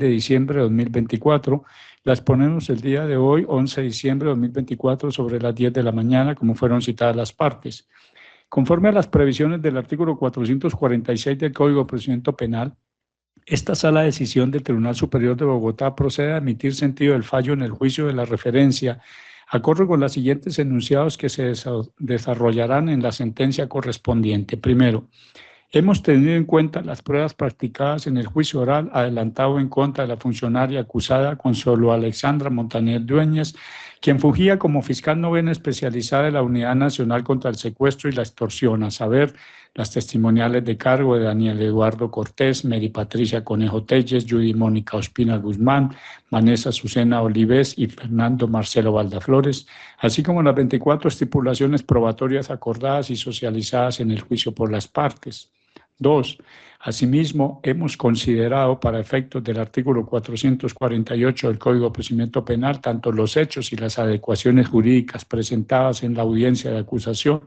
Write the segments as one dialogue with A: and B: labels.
A: de diciembre de 2024. Las ponemos el día de hoy, 11 de diciembre de 2024, sobre las 10 de la mañana, como fueron citadas las partes. Conforme a las previsiones del artículo 446 del Código de Procedimiento Penal, esta sala de decisión del Tribunal Superior de Bogotá procede a emitir sentido del fallo en el juicio de la referencia, acorde con los siguientes enunciados que se desarrollarán en la sentencia correspondiente. Primero, hemos tenido en cuenta las pruebas practicadas en el juicio oral adelantado en contra de la funcionaria acusada Consuelo Alexandra Montañez Dueñas, quien fungía como fiscal novena especializada de la Unidad Nacional contra el Secuestro y la Extorsión, a saber, las testimoniales de cargo de Daniel Eduardo Cortés, Mary Patricia Conejo Telles, Judy Mónica Ospina Guzmán, Vanessa Azucena Olives y Fernando Marcelo Valdaflores, así como las 24 estipulaciones probatorias acordadas y socializadas en el juicio por las partes. 2. Asimismo, hemos considerado para efectos del artículo 448 del Código de Procedimiento Penal tanto los hechos y las adecuaciones jurídicas presentadas en la audiencia de acusación,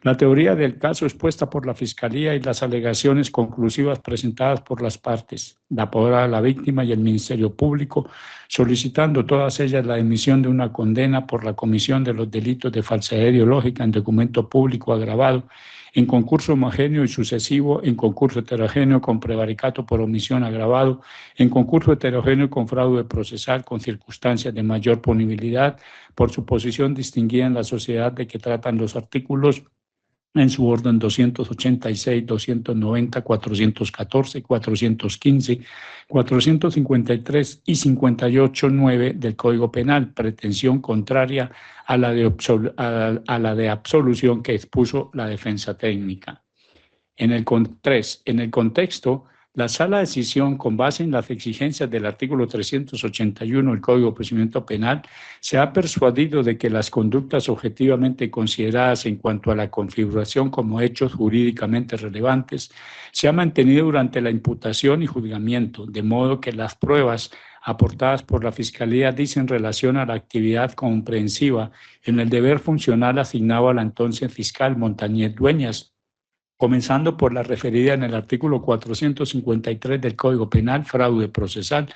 A: la teoría del caso expuesta por la Fiscalía y las alegaciones conclusivas presentadas por las partes, la apoderada de la víctima y el Ministerio Público, solicitando todas ellas la emisión de una condena por la comisión de los delitos de falsedad ideológica en documento público agravado, en concurso homogéneo y sucesivo, en concurso heterogéneo con prevaricato por omisión agravado, en concurso heterogéneo con fraude procesal con circunstancias de mayor punibilidad, por su posición distinguida en la sociedad de que tratan los artículos en su orden 286, 290, 414, 415, 453 y 58.9 del Código Penal, pretensión contraria a la de absolución que expuso la defensa técnica. En el 3. En el contexto, la Sala de Decisión, con base en las exigencias del artículo 381 del Código de Procedimiento Penal, se ha persuadido de que las conductas objetivamente consideradas en cuanto a la configuración como hechos jurídicamente relevantes se han mantenido durante la imputación y juzgamiento, de modo que las pruebas aportadas por la Fiscalía dicen relación a la actividad comprensiva en el deber funcional asignado a la entonces fiscal Montañez Dueñas, comenzando por la referida en el artículo 453 del Código Penal, fraude procesal,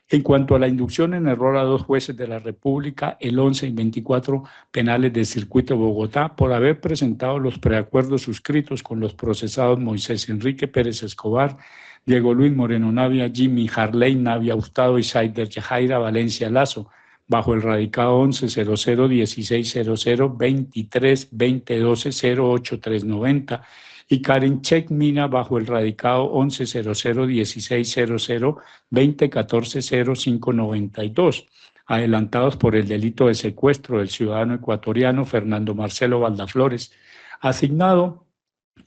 A: en cuanto a la inducción en error a 2 jueces de la República, el 11 y 24 penales del Circuito de Bogotá, por haber presentado los preacuerdos suscritos con los procesados Moisés Enrique Pérez Escobar, Diego Luis Moreno Navia, Jimmy Harley Navia Hurtado y Saider Yajaira Valencia Lazo, bajo el radicado 11001600232012-08390, y Karen Check Mina bajo el radicado 110016002014-0592, adelantados por el delito de secuestro del ciudadano ecuatoriano Fernando Marcelo Valdaflores, asignado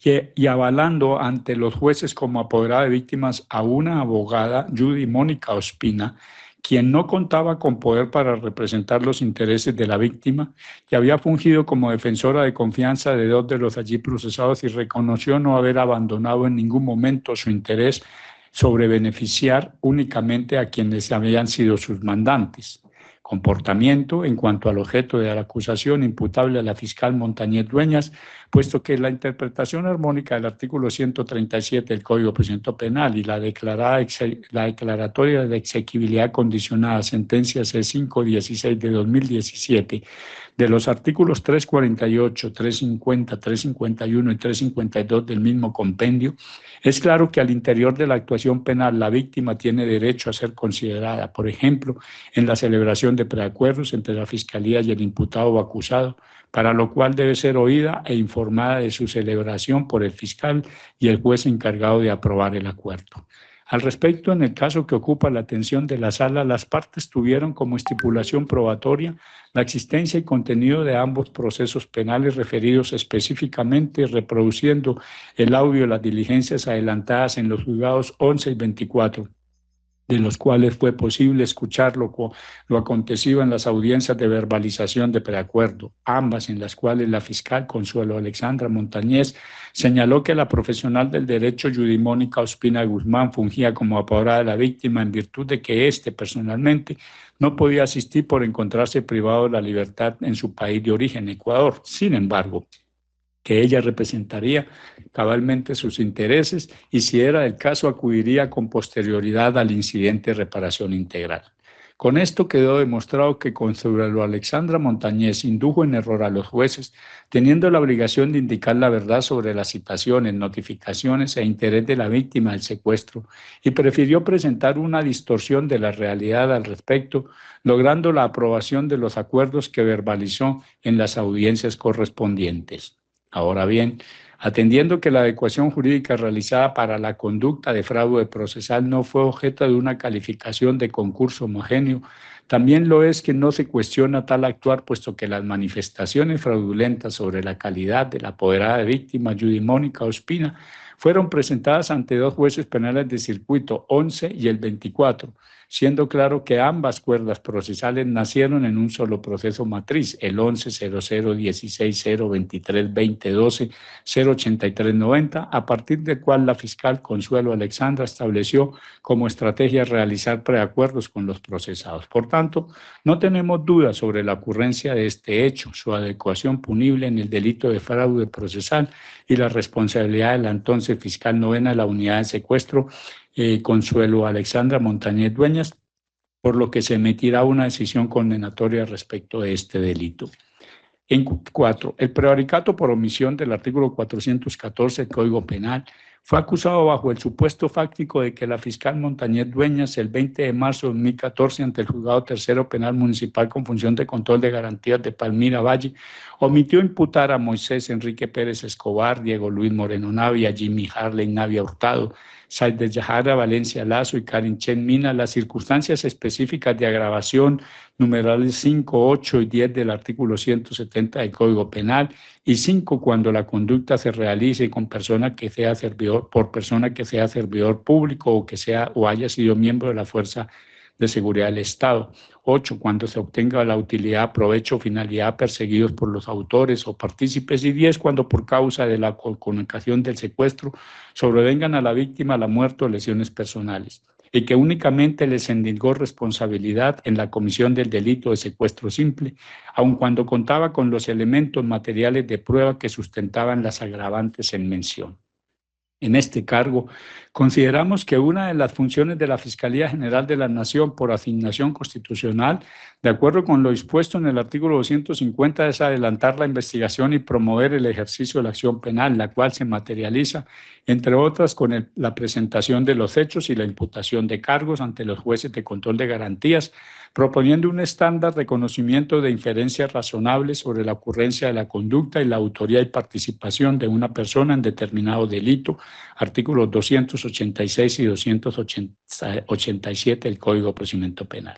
A: y avalando ante los jueces como apoderada de víctimas a una abogada, Judy Mónica Ospina, quien no contaba con poder para representar los intereses de la víctima y había fungido como defensora de confianza de 2 de los allí procesados y reconoció no haber abandonado en ningún momento su interés sobre beneficiar únicamente a quienes habían sido sus mandantes. Comportamiento en cuanto al objeto de la acusación imputable a la fiscal Montañez Dueñas, puesto que la interpretación armónica del artículo 137 del Código de Procedimiento Penal y la declaratoria de exequibilidad condicionada, sentencia C516 de 2017, de los artículos 348, 350, 351 y 352 del mismo compendio, es claro que al interior de la actuación penal la víctima tiene derecho a ser considerada, por ejemplo, en la celebración de preacuerdos entre la Fiscalía y el imputado o acusado, para lo cual debe ser oída e informada de su celebración por el fiscal y el juez encargado de aprobar el acuerdo. Al respecto, en el caso que ocupa la atención de la sala, las partes tuvieron como estipulación probatoria la existencia y contenido de ambos procesos penales referidos específicamente, reproduciendo el audio de las diligencias adelantadas en los juzgados 11 y 24, de los cuales fue posible escuchar lo acontecido en las audiencias de verbalización de preacuerdo, ambas en las cuales la fiscal Consuelo Alexandra Montañez señaló que la profesional del derecho Judy Mónica Ospina Guzmán fungía como apoderada de la víctima en virtud de que éste personalmente no podía asistir por encontrarse privado de la libertad en su país de origen, Ecuador. Sin embargo, que ella representaría cabalmente sus intereses y, si era el caso, acudiría con posterioridad al incidente de reparación integral. Con esto quedó demostrado que Consuelo Alexandra Montañez indujo en error a los jueces, teniendo la obligación de indicar la verdad sobre las citaciones, notificaciones e interés de la víctima del secuestro, y prefirió presentar una distorsión de la realidad al respecto, logrando la aprobación de los acuerdos que verbalizó en las audiencias correspondientes. Ahora bien, atendiendo que la adecuación jurídica realizada para la conducta de fraude procesal no fue objeto de una calificación de concurso homogéneo, también lo es que no se cuestiona tal actuar, puesto que las manifestaciones fraudulentas sobre la calidad de la apoderada de víctima, Judy Mónica Ospina, fueron presentadas ante dos jueces penales de circuito, 11 y el 24, siendo claro que ambas cuerdas procesales nacieron en un solo proceso matriz, el 11-00-16-023-2012-083-90, a partir del cual la fiscal Consuelo Alexandra estableció como estrategia realizar preacuerdos con los procesados. Por tanto, no tenemos dudas sobre la ocurrencia de este hecho, su adecuación punible en el delito de fraude procesal y la responsabilidad de la entonces fiscal novena de la unidad de secuestro, Consuelo Alexandra Montañez Dueñas, por lo que se emitirá una decisión condenatoria respecto de este delito. En 4. El prevaricato por omisión del artículo 414 del Código Penal fue acusado bajo el supuesto fáctico de que la fiscal Montañez Dueñas, el 20 de marzo de 2014, ante el Juzgado Tercero Penal Municipal con función de control de garantías de Palmira Valle, omitió imputar a Moisés Enrique Pérez Escobar, Diego Luis Moreno Navia, Jimmy Harley Navia Hurtado, Said Yahara Valencia Lazo y Karin Chen Mina las circunstancias específicas de agravación, numerales 5, 8 y 10 del artículo 170 del Código Penal, y 5 cuando la conducta se realice con persona que sea servidor, por persona que sea servidor público o que sea o haya sido miembro de la Fuerza de Seguridad del Estado. 8, cuando se obtenga la utilidad, provecho o finalidad perseguidos por los autores o partícipes. Y 10, cuando por causa de la comunicación del secuestro sobrevengan a la víctima la muerte o lesiones personales, y que únicamente les endilgó responsabilidad en la comisión del delito de secuestro simple, aun cuando contaba con los elementos materiales de prueba que sustentaban las agravantes en mención. En este cargo, consideramos que una de las funciones de la Fiscalía General de la Nación por asignación constitucional, de acuerdo con lo dispuesto en el artículo 250, es adelantar la investigación y promover el ejercicio de la acción penal, la cual se materializa, entre otras, con la presentación de los hechos y la imputación de cargos ante los jueces de control de garantías, proponiendo un estándar de conocimiento de inferencias razonables sobre la ocurrencia de la conducta y la autoría y participación de una persona en determinado delito, artículos 286 y 287 del Código de Procedimiento Penal.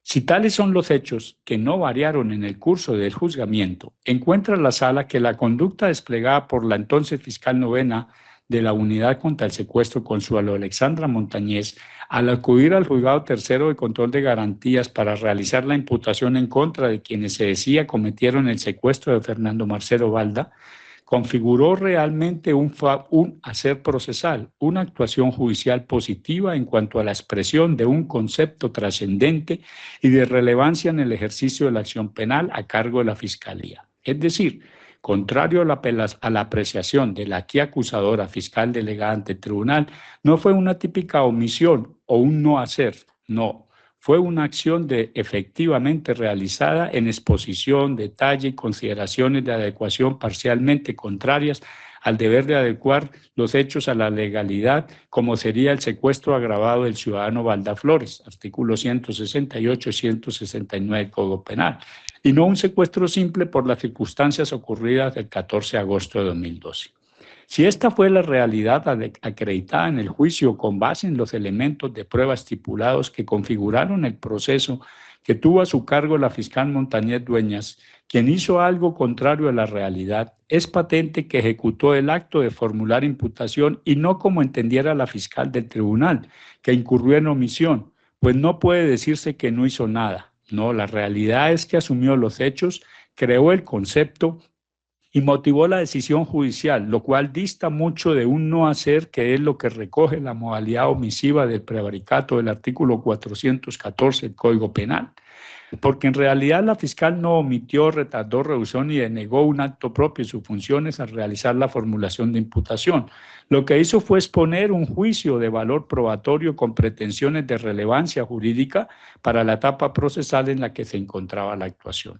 A: Si tales son los hechos que no variaron en el curso del juzgamiento, encuentra la sala que la conducta desplegada por la entonces fiscal novena de la Unidad contra el Secuestro, Consuelo Alexandra Montañez, al acudir al Juzgado Tercero de Control de Garantías para realizar la imputación en contra de quienes se decía cometieron el secuestro de Fernando Marcelo Balda, configuró realmente un hacer procesal, una actuación judicial positiva en cuanto a la expresión de un concepto trascendente y de relevancia en el ejercicio de la acción penal a cargo de la Fiscalía. Es decir, contrario a la apreciación de la aquí acusadora fiscal delegada ante el tribunal, no fue una típica omisión o un no hacer, no. Fue una acción efectivamente realizada en exposición, detalle y consideraciones de adecuación parcialmente contrarias al deber de adecuar los hechos a la legalidad, como sería el secuestro agravado del ciudadano Balda Flores, artículos 168 y 169 del Código Penal, y no un secuestro simple por las circunstancias ocurridas el 14 de agosto de 2012. Si esta fue la realidad acreditada en el juicio con base en los elementos de prueba estipulados que configuraron el proceso que tuvo a su cargo la fiscal Montañez Dueñas, quien hizo algo contrario a la realidad, es patente que ejecutó el acto de formular imputación y no como entendiera la fiscal del tribunal, que incurrió en omisión, pues no puede decirse que no hizo nada. No, la realidad es que asumió los hechos, creó el concepto y motivó la decisión judicial, lo cual dista mucho de un no hacer, que es lo que recoge la modalidad omisiva del prevaricato del artículo 414 del Código Penal. Porque en realidad la fiscal no omitió, retardó, rehusó ni denegó un acto propio de sus funciones al realizar la formulación de imputación. Lo que hizo fue exponer un juicio de valor probatorio con pretensiones de relevancia jurídica para la etapa procesal en la que se encontraba la actuación.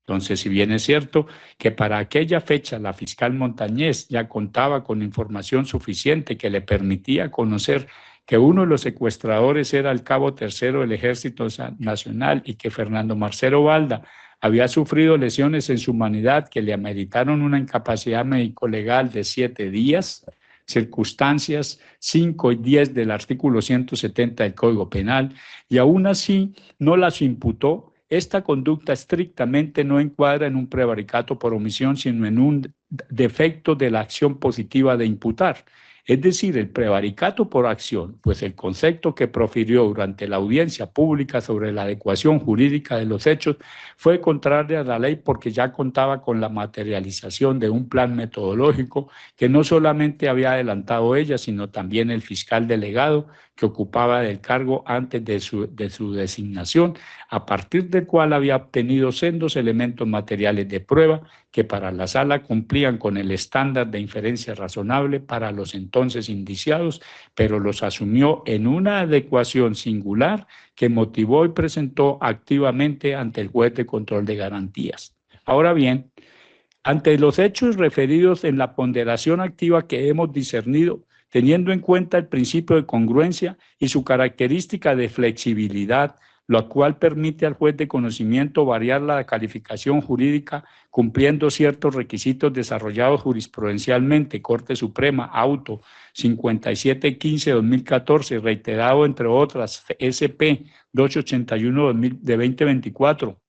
A: Entonces, si bien es cierto que para aquella fecha la fiscal Montañez ya contaba con información suficiente que le permitía conocer que uno de los secuestradores era el cabo tercero del Ejército Nacional y que Fernando Marcelo Balda había sufrido lesiones en su humanidad que le ameritaron una incapacidad médico-legal de 7 días, circunstancias 5 y 10 del artículo 170 del Código Penal, y aún así no las imputó. Esta conducta estrictamente no encuadra en un prevaricato por omisión, sino en un defecto de la acción positiva de imputar. Es decir, el prevaricato por acción, pues el concepto que profirió durante la audiencia pública sobre la adecuación jurídica de los hechos fue contraria a la ley porque ya contaba con la materialización de un plan metodológico que no solamente había adelantado ella, sino también el fiscal delegado que ocupaba el cargo antes de su designación, a partir del cual había obtenido sendos elementos materiales de prueba que para la sala cumplían con el estándar de inferencia razonable para los entonces indiciados, pero los asumió en una adecuación singular que motivó y presentó activamente ante el juez de control de garantías. Ahora bien, ante los hechos referidos en la ponderación activa que hemos discernido, teniendo en cuenta el principio de congruencia y su característica de flexibilidad, lo cual permite al juez de conocimiento variar la calificación jurídica cumpliendo ciertos requisitos desarrollados jurisprudencialmente, Corte Suprema, auto 5715-2014, reiterado entre otras, SP 281 de 2024,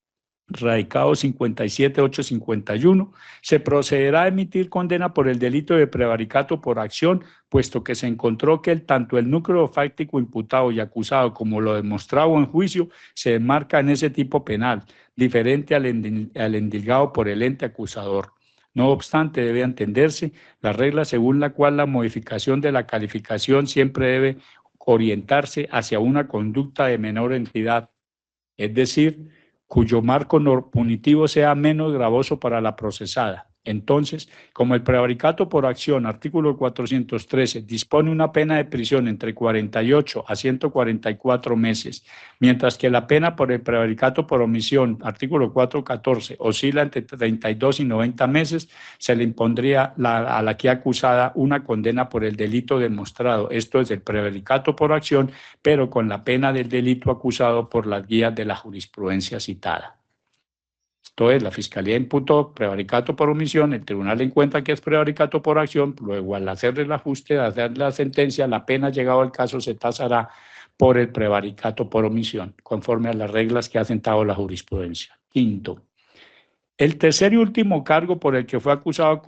A: radicado 57851, se procederá a emitir condena por el delito de prevaricato por acción, puesto que se encontró que tanto el núcleo fáctico imputado y acusado como lo demostrado en juicio se enmarca en ese tipo penal, diferente al endilgado por el ente acusador. No obstante, debe entenderse la regla según la cual la modificación de la calificación siempre debe orientarse hacia una conducta de menor entidad, es decir, cuyo marco punitivo sea menos gravoso para la procesada. Entonces, como el prevaricato por acción, artículo 413, dispone una pena de prisión entre 48 a 144 meses, mientras que la pena por el prevaricato por omisión, artículo 414, oscila entre 32 y 90 meses, se le impondría a la que acusada una condena por el delito demostrado, esto es el prevaricato por acción, pero con la pena del delito acusado por las guías de la jurisprudencia citada. Esto es, la Fiscalía imputó prevaricato por omisión, el tribunal encuentra que es prevaricato por acción, luego al hacer el ajuste, al hacer la sentencia, la pena llegado al caso se tasará por el prevaricato por omisión, conforme a las reglas que ha sentado la jurisprudencia. Quinto, el tercer y último cargo por el que fue acusada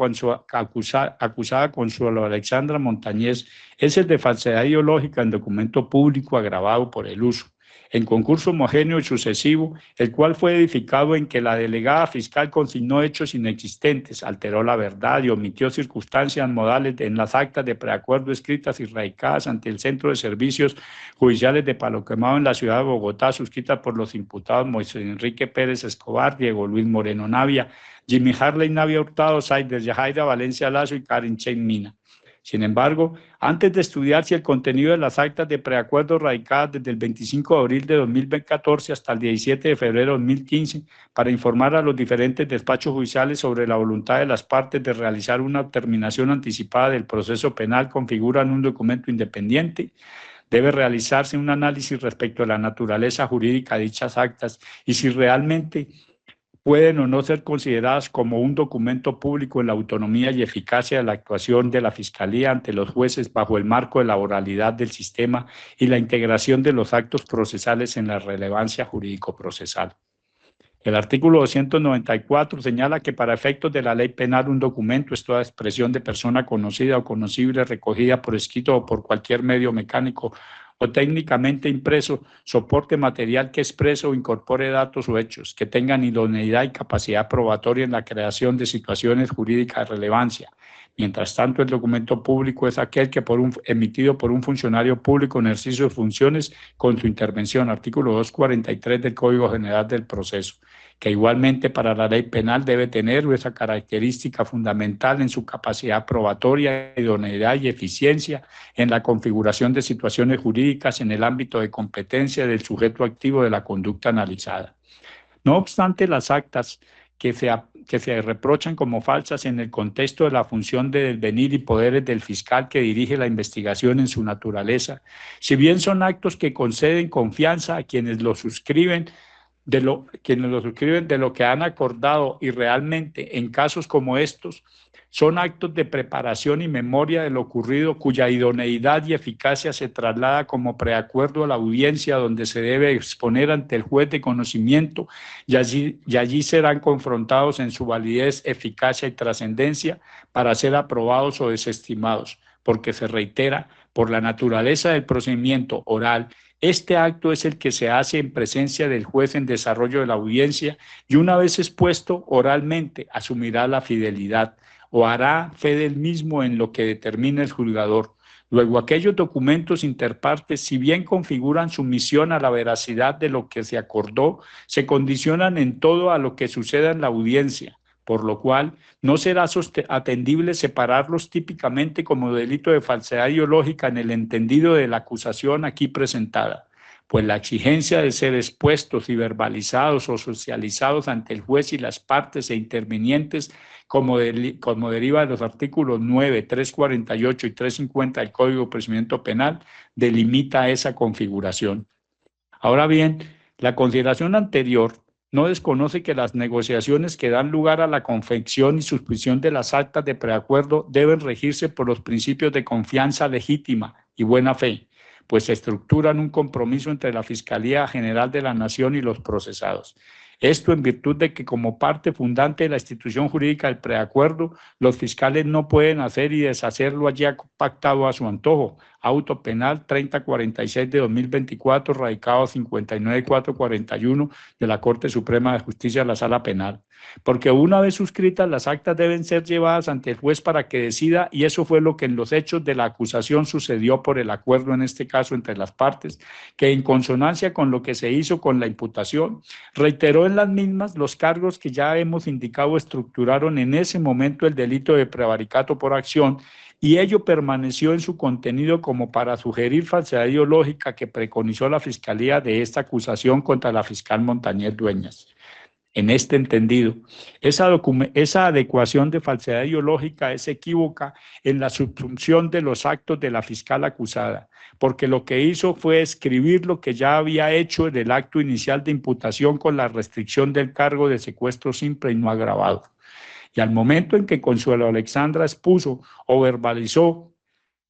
A: Consuelo Alexandra Montañez es el de falsedad ideológica en documento público agravado por el uso, en concurso homogéneo y sucesivo, el cual fue edificado en que la delegada fiscal consignó hechos inexistentes, alteró la verdad y omitió circunstancias modales en las actas de preacuerdo escritas y radicadas ante el Centro de Servicios Judiciales de Palo Quemado en la ciudad de Bogotá, suscritas por los imputados Moisés Enrique Pérez Escobar, Diego Luis Moreno Navia, Jimmy Harley Navia Hurtado, Saider Yajaira Valencia Lazo y Karen Chen Mina. Sin embargo, antes de estudiar si el contenido de las actas de preacuerdo radicadas desde el 25 de abril de 2014 hasta el 17 de febrero de 2015, para informar a los diferentes despachos judiciales sobre la voluntad de las partes de realizar una terminación anticipada del proceso penal, configuran un documento independiente, debe realizarse un análisis respecto a la naturaleza jurídica de dichas actas y si realmente pueden o no ser consideradas como un documento público en la autonomía y eficacia de la actuación de la Fiscalía ante los jueces bajo el marco de la oralidad del sistema y la integración de los actos procesales en la relevancia jurídico-procesal. El artículo 294 señala que para efectos de la ley penal un documento es toda expresión de persona conocida o conocible recogida por escrito o por cualquier medio mecánico o técnicamente impreso soporte material que exprese o incorpore datos o hechos que tengan idoneidad y capacidad probatoria en la creación de situaciones jurídicas de relevancia. Mientras tanto, el documento público es aquel que emitido por un funcionario público en ejercicio de funciones con su intervención, artículo 243 del Código General del Proceso, que igualmente para la ley penal debe tener esa característica fundamental en su capacidad probatoria, idoneidad y eficiencia en la configuración de situaciones jurídicas en el ámbito de competencia del sujeto activo de la conducta analizada. No obstante, las actas que se reprochan como falsas en el contexto de la función de devenir y poderes del fiscal que dirige la investigación en su naturaleza, si bien son actos que conceden confianza a quienes lo suscriben, de lo que han acordado y realmente en casos como estos son actos de preparación y memoria de lo ocurrido cuya idoneidad y eficacia se traslada como preacuerdo a la audiencia donde se debe exponer ante el juez de conocimiento y allí serán confrontados en su validez, eficacia y trascendencia para ser aprobados o desestimados, porque se reitera, por la naturaleza del procedimiento oral, este acto es el que se hace en presencia del juez en desarrollo de la audiencia y una vez expuesto oralmente asumirá la fidelidad o hará fe del mismo en lo que determine el juzgador. Luego, aquellos documentos interpartes, si bien configuran sumisión a la veracidad de lo que se acordó, se condicionan en todo a lo que suceda en la audiencia, por lo cual no será atendible separarlos típicamente como delito de falsedad ideológica en el entendido de la acusación aquí presentada, pues la exigencia de ser expuestos y verbalizados o socializados ante el juez y las partes e intervinientes como deriva de los artículos 9, 348 y 350 del Código de Procedimiento Penal, delimita esa configuración. Ahora bien, la consideración anterior no desconoce que las negociaciones que dan lugar a la confección y suscripción de las actas de preacuerdo deben regirse por los principios de confianza legítima y buena fe, pues se estructuran un compromiso entre la Fiscalía General de la Nación y los procesados. Esto en virtud de que como parte fundante de la institución jurídica del preacuerdo, los fiscales no pueden hacer y deshacer lo allí pactado a su antojo. Auto Penal 3046 de 2024, radicado 59441 de la Corte Suprema de Justicia de la Sala Penal. Porque una vez suscritas, las actas deben ser llevadas ante el juez para que decida, y eso fue lo que en los hechos de la acusación sucedió por el acuerdo, en este caso entre las partes, que en consonancia con lo que se hizo con la imputación, reiteró en las mismas los cargos que ya hemos indicado estructuraron en ese momento el delito de prevaricato por acción, y ello permaneció en su contenido como para sugerir falsedad ideológica que preconizó la Fiscalía de esta acusación contra la fiscal Montañez Dueñas. En este entendido, esa adecuación de falsedad ideológica es equívoca en la subsunción de los actos de la fiscal acusada, porque lo que hizo fue escribir lo que ya había hecho en el acto inicial de imputación con la restricción del cargo de secuestro simple y no agravado. Y al momento en que Consuelo Alexandra expuso o verbalizó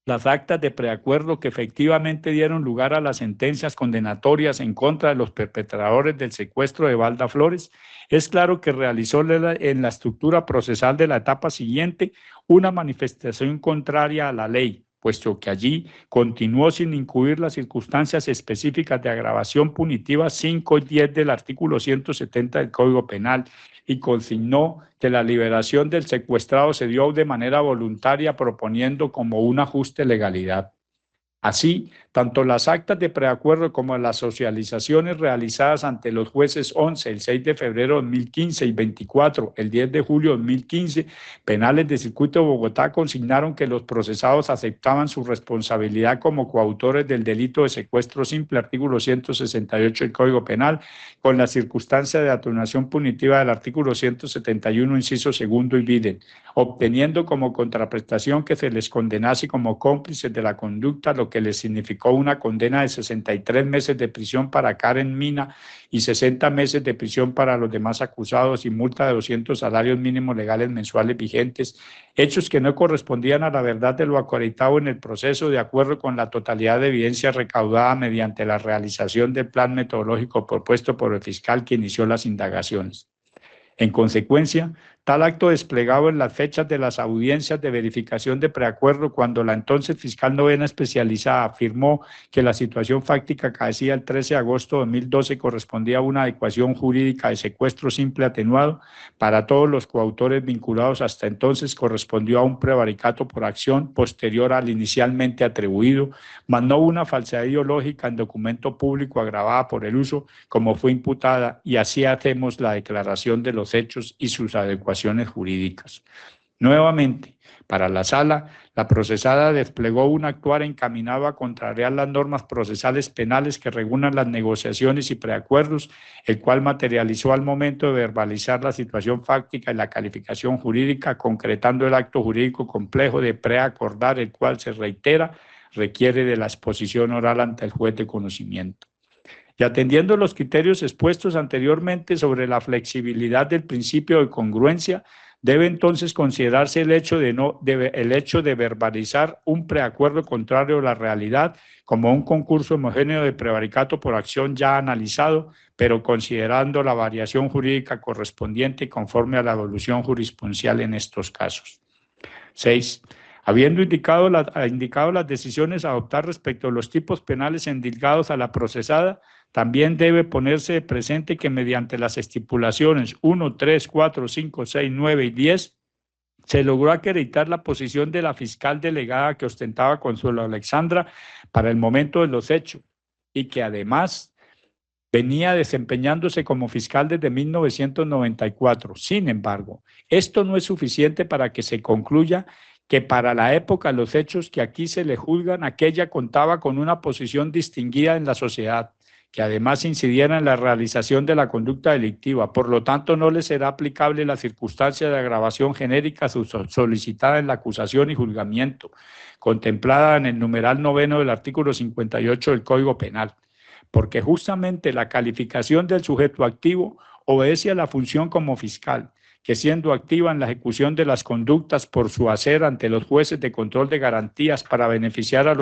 A: las actas de preacuerdo que efectivamente dieron lugar a las sentencias condenatorias en contra de los perpetradores del secuestro de Balda Flores, es claro que realizó en la estructura procesal de la etapa siguiente una manifestación contraria a la ley, puesto que allí continuó sin incluir las circunstancias específicas de agravación punitiva 5 y 10 del artículo 170 del Código Penal, y consignó que la liberación del secuestrado se dio de manera voluntaria, proponiendo como un ajuste legalidad. Así, tanto las actas de preacuerdo como las socializaciones realizadas ante los jueces 11, el 6 de febrero de 2015 y 24, el 10 de julio de 2015, penales del Circuito de Bogotá consignaron que los procesados aceptaban su responsabilidad como coautores del delito de secuestro simple, artículo 168 del Código Penal, con la circunstancia de atenuación punitiva del artículo 171, inciso segundo y viden, obteniendo como contraprestación que se les condenase como cómplices de la conducta, lo que les significó una condena de 63 meses de prisión para Karen Mina y 60 meses de prisión para los demás acusados y multa de 200 salarios mínimos legales mensuales vigentes, hechos que no correspondían a la verdad de lo acreditado en el proceso de acuerdo con la totalidad de evidencia recaudada mediante la realización del plan metodológico propuesto por el fiscal que inició las indagaciones. En consecuencia, Tal acto desplegado en las fechas de las audiencias de verificación de preacuerdo, cuando la entonces fiscal novena especializada afirmó que la situación fáctica acaecida el 13 de agosto de 2012 correspondía a una adecuación jurídica de secuestro simple atenuado, para todos los coautores vinculados hasta entonces correspondió a un prevaricato por acción posterior al inicialmente atribuido, mas no una falsedad ideológica en documento público agravada por el uso, como fue imputada, y así hacemos la declaración de los hechos y sus adecuaciones jurídicas. Nuevamente, para la sala, la procesada desplegó un actuar encaminado a contrariar las normas procesales penales que regulan las negociaciones y preacuerdos, el cual materializó al momento de verbalizar la situación fáctica y la calificación jurídica, concretando el acto jurídico complejo de preacordar, el cual se reitera, requiere de la exposición oral ante el juez de conocimiento. Y atendiendo los criterios expuestos anteriormente sobre la flexibilidad del principio de congruencia, debe entonces considerarse el hecho de verbalizar un preacuerdo contrario a la realidad como un concurso homogéneo de prevaricato por acción ya analizado, pero considerando la variación jurídica correspondiente conforme a la evolución jurisprudencial en estos casos. 6. Habiendo indicado las decisiones a adoptar respecto a los tipos penales endilgados a la procesada, también debe ponerse presente que mediante las estipulaciones 1, 3, 4, 5, 6, 9 y 10, se logró acreditar la posición de la fiscal delegada que ostentaba Consuelo Alexandra para el momento de los hechos y que además venía desempeñándose como fiscal desde 1994. Sin embargo, esto no es suficiente para que se concluya que para la época de los hechos que aquí se le juzgan, aquella contaba con una posición distinguida en la sociedad, que además incidiera en la realización de la conducta delictiva. Por lo tanto, no le será aplicable la circunstancia de agravación genérica solicitada en la acusación y juzgamiento, contemplada en el numeral 9 del artículo 58 del Código Penal, porque justamente la calificación del sujeto activo obedece a la función como fiscal, que siendo activa en la ejecución de las conductas por su hacer ante los jueces de control de garantías para beneficiar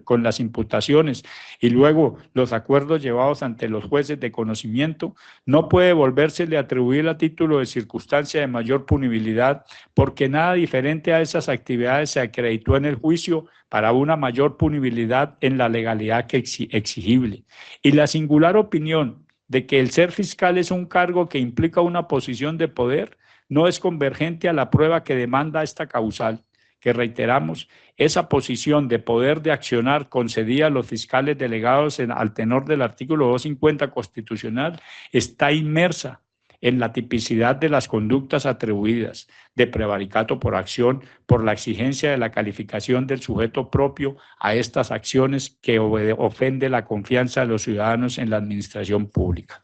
A: con las imputaciones y luego los acuerdos llevados ante los jueces de conocimiento, no puede volvérsele a atribuir a título de circunstancia de mayor punibilidad, porque nada diferente a esas actividades se acreditó en el juicio para una mayor punibilidad en la legalidad que exigible. Y la singular opinión de que el ser fiscal es un cargo que implica una posición de poder no es convergente a la prueba que demanda esta causal, que reiteramos, esa posición de poder de accionar concedida a los fiscales delegados al tenor del artículo 250 constitucional está inmersa en la tipicidad de las conductas atribuidas de prevaricato por acción por la exigencia de la calificación del sujeto propio a estas acciones que ofende la confianza de los ciudadanos en la administración pública.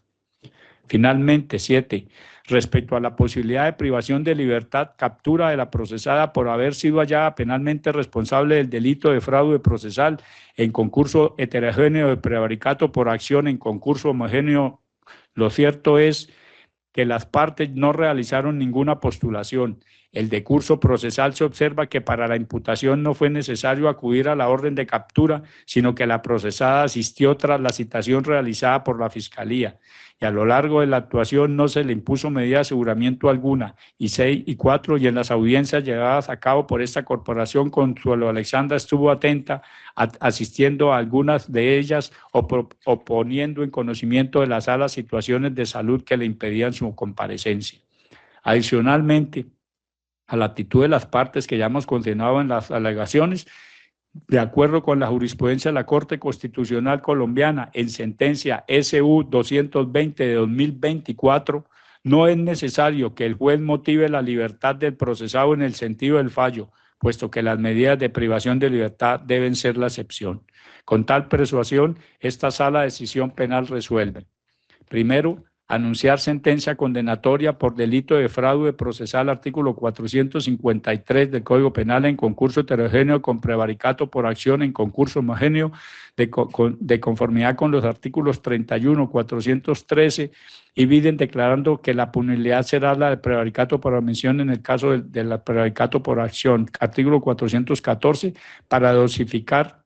A: Finalmente, 7. Respecto a la posibilidad de privación de libertad, captura de la procesada por haber sido hallada penalmente responsable del delito de fraude procesal en concurso heterogéneo de prevaricato por acción en concurso homogéneo, lo cierto es que las partes no realizaron ninguna postulación. El decurso procesal se observa que para la imputación no fue necesario acudir a la orden de captura, sino que la procesada asistió tras la citación realizada por la Fiscalía, y a lo largo de la actuación no se le impuso medida de aseguramiento alguna. Y 6 y 4, y en las audiencias llevadas a cabo por esta corporación, Consuelo Alexandra estuvo atenta, asistiendo a algunas de ellas o poniendo en conocimiento de la sala situaciones de salud que le impedían su comparecencia. Adicionalmente, a la actitud de las partes que ya hemos condenado en las alegaciones, de acuerdo con la jurisprudencia de la Corte Constitucional Colombiana en sentencia SU 220 de 2024, no es necesario que el juez motive la libertad del procesado en el sentido del fallo, puesto que las medidas de privación de libertad deben ser la excepción. Con tal persuasión, esta sala de decisión penal resuelve. Primero, anunciar sentencia condenatoria por delito de fraude procesal, artículo 453 del Código Penal en concurso heterogéneo con prevaricato por acción en concurso homogéneo de conformidad con los artículos 31, 413 y Biden, declarando que la punibilidad será la de prevaricato por omisión en el caso de la prevaricato por acción, artículo 414, para dosificar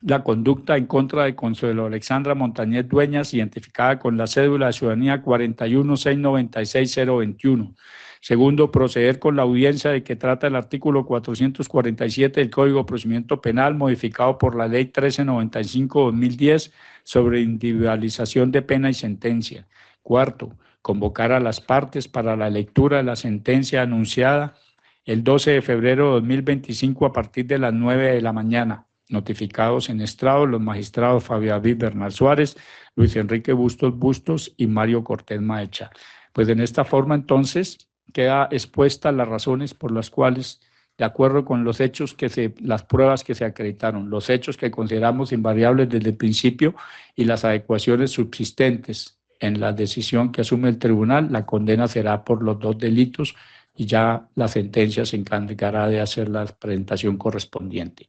A: la conducta en contra de Consuelo Alexandra Montañez Dueñas, identificada con la cédula de ciudadanía 41696-021. Segundo, proceder con la audiencia de que trata el artículo 447 del Código de Procedimiento Penal, modificado por la Ley 1395/2010 sobre individualización de pena y sentencia. Cuarto, convocar a las partes para la lectura de la sentencia anunciada el 12 de febrero de 2025 a partir de las 9 de la mañana. Notificados en estrado los magistrados Fabio David Bernal Suárez, Luis Enrique Bustos y Mario Cortés Maecha. Pues en esta forma entonces queda expuestas las razones por las cuales, de acuerdo con los hechos las pruebas que se acreditaron, los hechos que consideramos invariables desde el principio y las adecuaciones subsistentes en la decisión que asume el tribunal, la condena será por los dos delitos y ya la sentencia se encargará de hacer la presentación correspondiente.